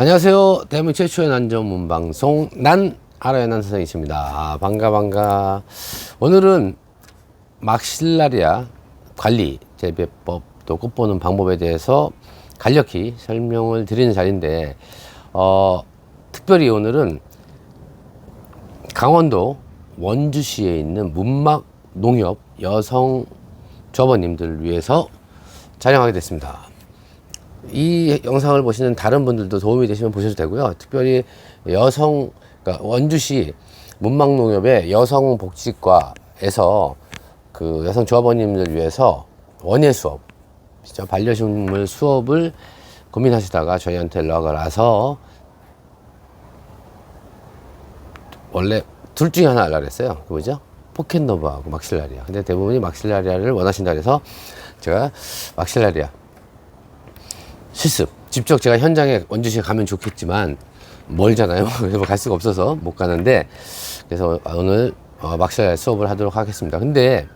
안녕하세요. 대한민국 최초의 난전문 방송 난 알아요 난 선생님이십니다. 반가. 오늘은 막실라리아 관리 재배법 또 꽃보는 방법에 대해서 간략히 설명을 드리는 자리인데 특별히 오늘은 강원도 원주시에 있는 문막 농협 여성 조합원님들을 위해서 촬영하게 됐습니다. 이 영상을 보시는 다른 분들도 도움이 되시면 보셔도 되고요. 특별히 그러니까 원주시 문막농협의 여성복지과에서 그 여성 조합원님들 위해서 원예 수업, 반려식물 수업을 고민하시다가 저희한테 연락을 와서 원래 둘 중에 하나 하려고 했어요. 그거죠? 포켓너브하고 막실라리아. 근데 대부분이 막실라리아를 원하신다 그래서 제가 막실라리아 실습 직접 제가 현장에 원주시에 가면 좋겠지만 멀잖아요. 그래서 갈 수가 없어서 못 가는데 그래서 오늘 막실라리아 수업을 하도록 하겠습니다. 근데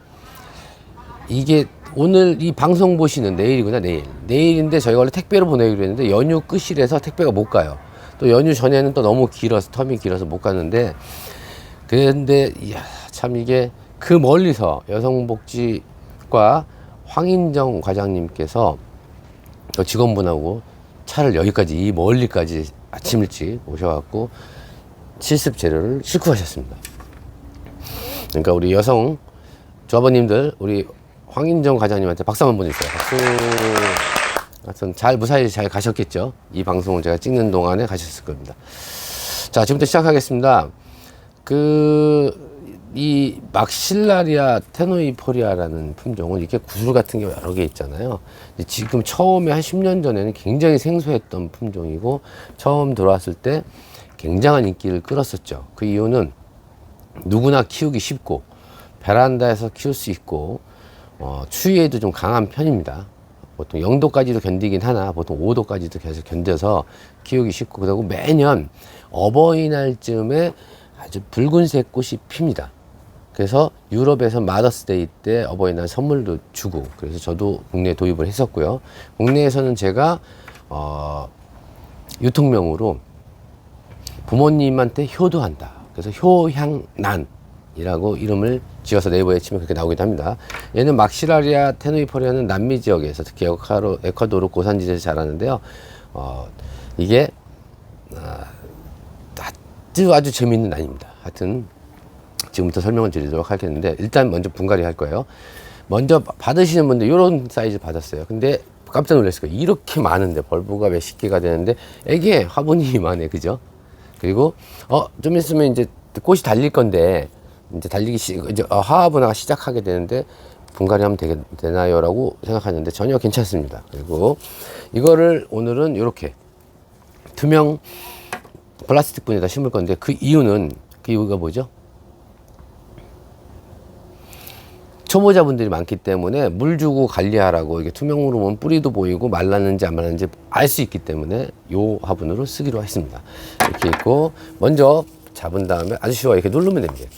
이게 오늘 이 방송 보시는 내일이구나. 내일인데 저희가 원래 택배로 보내기로 했는데 연휴 끝이라서 택배가 못 가요. 또 연휴 전에는 또 너무 길어서 텀이 길어서 못 갔는데 그런데 이야 참 이게 그 멀리서 여성복지과 황인정 과장님께서 직원분하고 차를 여기까지 이 멀리까지 아침 일찍 오셔갖고 실습 재료를 싣고 가셨습니다. 그러니까 우리 여성 조합원님들 우리 황인정 과장님한테 박수 한번 보내주세요. 박수. 하여튼 무사히 잘 가셨겠죠. 이 방송을 제가 찍는 동안에 가셨을 겁니다. 자, 지금부터 시작하겠습니다. 이 막실라리아 테노이포리아라는 품종은 이렇게 구슬 같은 게 여러 개 있잖아요. 지금 처음에 한 10년 전에는 굉장히 생소했던 품종이고 처음 들어왔을 때 굉장한 인기를 끌었었죠. 그 이유는 누구나 키우기 쉽고 베란다에서 키울 수 있고 추위에도 좀 강한 편입니다. 보통 0도까지도 견디긴 하나 보통 5도까지도 계속 견뎌서 키우기 쉽고 그리고 매년 어버이날쯤에 아주 붉은색 꽃이 핍니다. 그래서 유럽에서 마더스데이 때 어버이날 선물도 주고 그래서 저도 국내에 도입을 했었고요. 국내에서는 제가 유통명으로 부모님한테 효도한다. 그래서 효향난이라고 이름을 지어서 네이버에 치면 그렇게 나오기도 합니다. 얘는 막실라리아 테노이포리아는 남미 지역에서 특히 에콰도르 고산지대에서 자라는데요. 이게 아주 재미있는 난입니다. 하여튼 지금부터 설명을 드리도록 하겠는데 일단 먼저 분갈이 할 거예요. 먼저 받으시는 분들 이런 사이즈 받았어요. 근데 깜짝 놀랐을 거예요. 이렇게 많은데 벌브가 몇십 개가 되는데 이게 화분이 이만해, 그죠? 그리고 좀 있으면 이제 꽃이 달릴 건데 이제 이제 화분화가 시작하게 되는데 분갈이 하면 되나요라고 생각하는데 전혀 괜찮습니다. 그리고 이거를 오늘은 이렇게 투명 플라스틱 분에다 심을 건데 그 이유가 뭐죠? 초보자분들이 많기 때문에 물 주고 관리하라고 이게 투명으로 보면 뿌리도 보이고 말랐는지 안 말랐는지 알 수 있기 때문에 요 화분으로 쓰기로 했습니다. 이렇게 있고 먼저 잡은 다음에 아주 쉬워요. 이렇게 누르면 됩니다.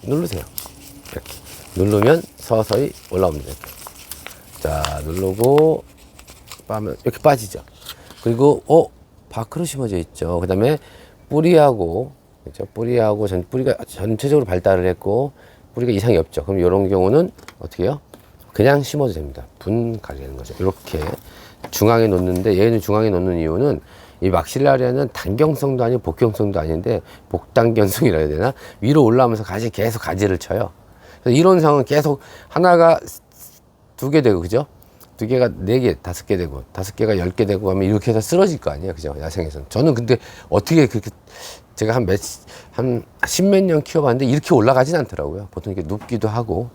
누르세요. 이렇게 누르면 서서히 올라옵니다. 이렇게. 자 누르고 빠면 이렇게 빠지죠. 그리고 밖으로 심어져 있죠. 그 다음에 뿌리하고 그렇죠? 뿌리가 전체적으로 발달을 했고 뿌리가 이상이 없죠. 그럼 이런 경우는 어떻게 해요? 그냥 심어도 됩니다. 분갈이하는 거죠. 이렇게 중앙에 놓는데 얘는 중앙에 놓는 이유는 이 막실라리아는 단경성도 아니고 복경성도 아닌데 복단경성이라 해야 되나? 위로 올라오면서 계속 가지를 쳐요. 그래서 이런 상황은 계속 하나가 2개 되고 그죠? 2개가 4개, 5개 되고 5개가 10개 되고 하면 이렇게 해서 쓰러질 거 아니에요. 그죠? 야생에서는. 저는 근데 어떻게 그렇게 제가 한 10몇 년 키워봤는데 이렇게 올라가진 않더라고요. 보통 이렇게 눕기도 하고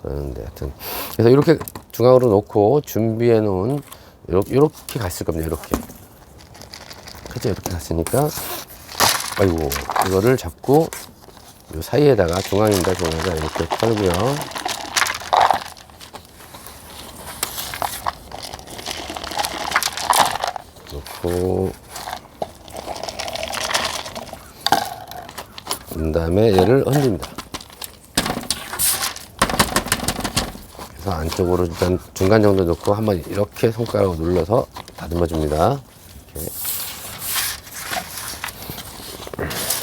그러는데 하여튼 그래서 이렇게 중앙으로 놓고 준비해 놓은 이렇게 갔을 겁니다. 이렇게 그죠? 이렇게 갔으니까 아이고 이거를 잡고 요 사이에다가 중앙에다 이렇게 털고요. 놓고 그 다음에 얘를 얹습니다. 그래서 안쪽으로 일단 중간 정도 넣고 한번 이렇게 손가락으로 눌러서 다듬어 줍니다. 이렇게.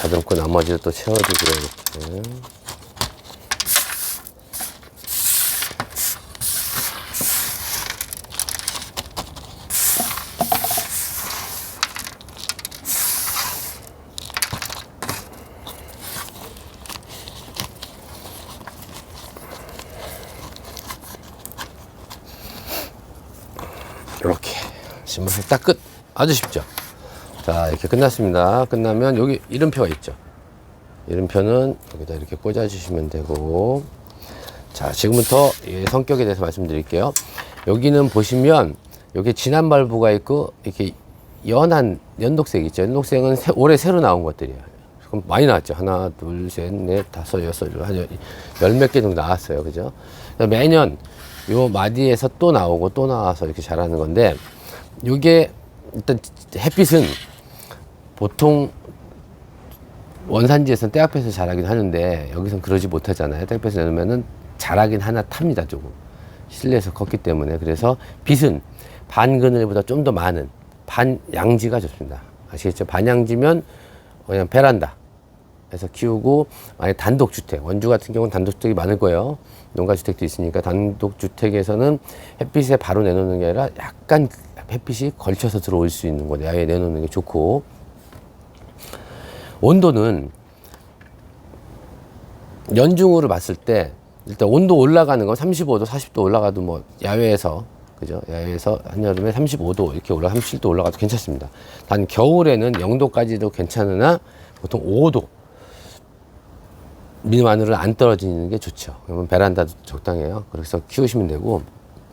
다듬고 나머지를 또 채워주기로 이렇게. 이렇게 심으면 딱 끝. 아주 쉽죠. 자, 이렇게 끝났습니다. 끝나면 여기 이름표가 있죠. 이름표는 여기다 이렇게 꽂아 주시면 되고, 자, 지금부터 성격에 대해서 말씀드릴게요. 여기는 보시면 여기 진한 발부가 있고 이렇게 연한 연독색 있죠. 연독색은 올해 새로 나온 것들이에요. 그럼 많이 나왔죠. 하나, 둘, 셋, 넷, 다섯, 여섯, 한 열 몇 개 정도 나왔어요. 그죠? 매년 요 마디에서 또 나오고 또 나와서 이렇게 자라는 건데, 요게 일단 햇빛은 보통 원산지에서는 떼앞에서 자라긴 하는데 여기선 그러지 못하잖아요. 떼앞에서 내놓으면은 자라긴 하나 탑니다. 조금 실내에서 컸기 때문에. 그래서 빛은 반그늘보다 좀 더 많은 반양지가 좋습니다. 아시겠죠? 반양지면 그냥 베란다에서 키우고, 아니 단독주택, 원주 같은 경우는 단독주택이 많을 거예요. 농가주택도 있으니까 단독주택에서는 햇빛에 바로 내놓는 게 아니라 약간 햇빛이 걸쳐서 들어올 수 있는 곳에 야외에 내놓는 게 좋고, 온도는 연중으로 봤을 때 일단 온도 올라가는 건 35도, 40도 올라가도 뭐 야외에서, 그죠? 야외에서 한여름에 35도 이렇게 올라가 37도 올라가도 괜찮습니다. 단 겨울에는 0도까지도 괜찮으나 보통 5도 미만으로 안 떨어지는 게 좋죠. 그러면 베란다도 적당해요. 그래서 키우시면 되고,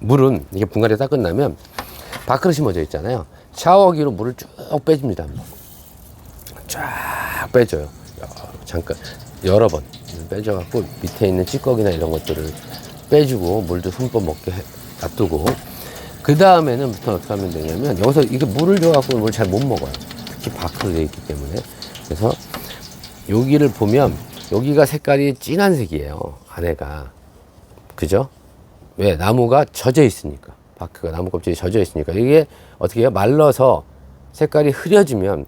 물은 이게 분갈이 다 끝나면 밥그릇이 심어져 있잖아요. 샤워기로 물을 쭉 빼줍니다. 쫙 빼줘요. 잠깐 여러 번 빼줘갖고 밑에 있는 찌꺼기나 이런 것들을 빼주고 물도 흠뻑 먹게 놔두고, 그 다음에는 부터 어떻게 하면 되냐면, 여기서 이게 물을 줘갖고 물 잘 못 먹어요. 특히 밖으로 되어 있기 때문에. 그래서 여기를 보면 여기가 색깔이 진한 색이에요. 안에가. 그죠? 왜? 나무가 젖어 있으니까. 바크가 나무 껍질이 젖어 있으니까. 이게 어떻게 해요? 말라서 색깔이 흐려지면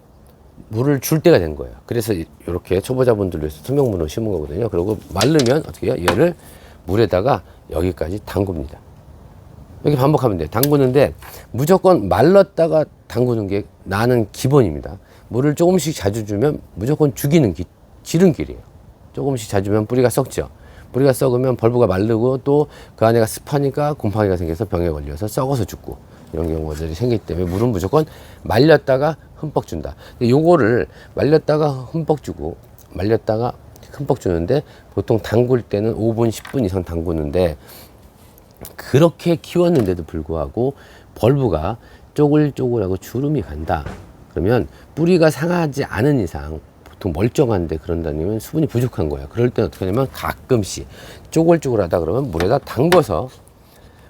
물을 줄 때가 된 거예요. 그래서 이렇게 초보자분들을 위해서 투명물로 심은 거거든요. 그리고 마르면 어떻게 해요? 얘를 물에다가 여기까지 담굽니다. 이렇게 반복하면 돼요. 담그는데 무조건 말랐다가 담그는 게 나는 기본입니다. 물을 조금씩 자주 주면 무조건 죽이는 지름길이에요. 조금씩 자주 주면 뿌리가 썩죠. 뿌리가 썩으면 벌브가 마르고 또 그 안에가 습하니까 곰팡이가 생겨서 병에 걸려서 썩어서 죽고, 이런 경우들이 생기기 때문에 물은 무조건 말렸다가 흠뻑 준다. 근데 요거를 말렸다가 흠뻑 주고 말렸다가 흠뻑 주는데, 보통 담글 때는 5분, 10분 이상 담그는데, 그렇게 키웠는데도 불구하고 벌브가 쪼글쪼글하고 주름이 간다. 그러면 뿌리가 상하지 않은 이상, 보통 멀쩡한데 그런다면 수분이 부족한 거예요. 그럴 때는 어떻게 하냐면 가끔씩 쪼글쪼글하다 그러면 물에다 담궈서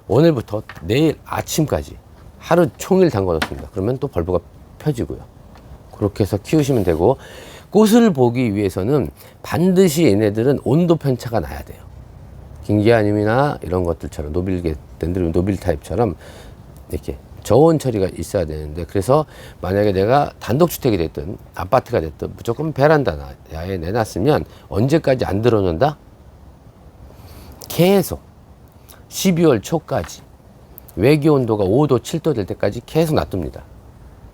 오늘부터 내일 아침까지 하루 종일 담궈 놓습니다. 그러면 또 벌브가 펴지고요. 그렇게 해서 키우시면 되고, 꽃을 보기 위해서는 반드시 얘네들은 온도 편차가 나야 돼요. 긴기아님이나 이런 것들처럼 덴드로비움 노빌 타입처럼 이렇게 저온 처리가 있어야 되는데, 그래서 만약에 내가 단독주택이 됐든 아파트가 됐든 무조건 베란다나 야외에 내놨으면 언제까지 안 들어놓는다? 계속 12월 초까지 외기 온도가 5도, 7도 될 때까지 계속 놔둡니다.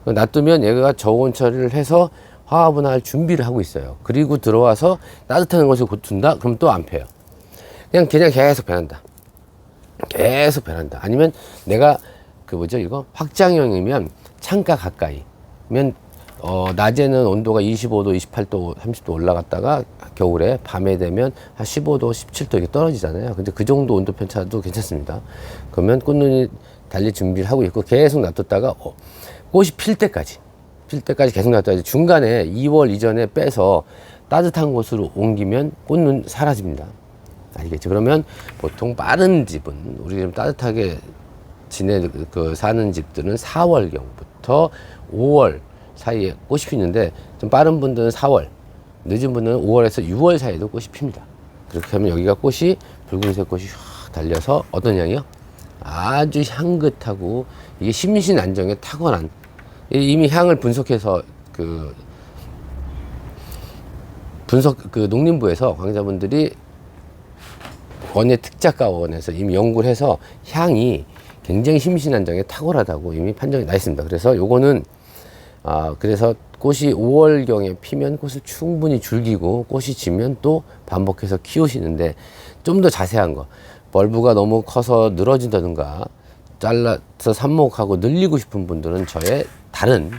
놔두면 얘가 저온 처리를 해서 화합분할 준비를 하고 있어요. 그리고 들어와서 따뜻한 것을 곧 둔다? 그럼 또 안 펴요. 그냥 계속 베란다. 계속 베란다. 아니면 내가 이거 확장형이면 창가 가까이면 낮에는 온도가 25도, 28도, 30도 올라갔다가 겨울에 밤에 되면 한 15도, 17도 이렇게 떨어지잖아요. 근데 그 정도 온도 편차도 괜찮습니다. 그러면 꽃눈이 달릴 준비를 하고 있고, 계속 놔뒀다가 꽃이 필 때까지 계속 놔둬야지. 중간에 2월 이전에 빼서 따뜻한 곳으로 옮기면 꽃눈 사라집니다. 아시겠죠? 그러면 보통 빠른 집은, 우리 좀 따뜻하게 사는 집들은 4월경부터 5월 사이에 꽃이 피는데, 좀 빠른 분들은 4월, 늦은 분들은 5월에서 6월 사이에도 꽃이 핍니다. 그렇게 하면 여기가 꽃이, 붉은색 꽃이 확 달려서 어떤 향이요? 아주 향긋하고, 이게 심신 안정에 탁월한, 이미 향을 분석해서 분석 그 농림부에서 관계자분들이 원예 특작가원에서 이미 연구를 해서 향이 굉장히 심신안정에 탁월하다고 이미 판정이 나 있습니다. 그래서 요거는 그래서 꽃이 5월경에 피면 꽃을 충분히 즐기고 꽃이 지면 또 반복해서 키우시는데 좀 더 자세한 거 벌브가 너무 커서 늘어진다든가 잘라서 삽목하고 늘리고 싶은 분들은 저의 다른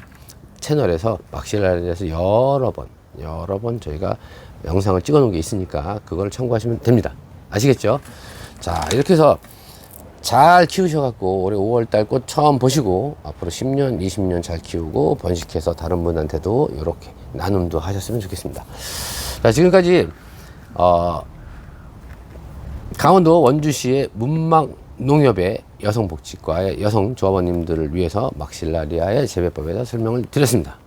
채널에서 막실라리아에서 여러 번 저희가 영상을 찍어 놓은 게 있으니까 그걸 참고하시면 됩니다. 아시겠죠? 자, 이렇게 해서 잘 키우셔갖고 올해 5월달 꽃 처음 보시고 앞으로 10년, 20년 잘 키우고 번식해서 다른 분한테도 이렇게 나눔도 하셨으면 좋겠습니다. 자, 지금까지 강원도 원주시의 문막농협의 여성복지과의 여성 조합원님들을 위해서 막실라리아의 재배법에 대해서 설명을 드렸습니다.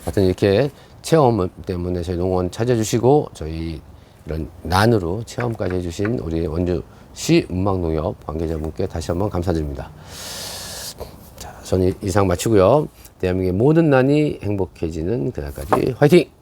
하여튼 이렇게 체험 때문에 저희 농원 찾아주시고 저희 이런 난으로 체험까지 해주신 우리 원주시 문막농협 관계자분께 다시 한번 감사드립니다. 자, 저는 이상 마치고요. 대한민국의 모든 난이 행복해지는 그날까지 화이팅!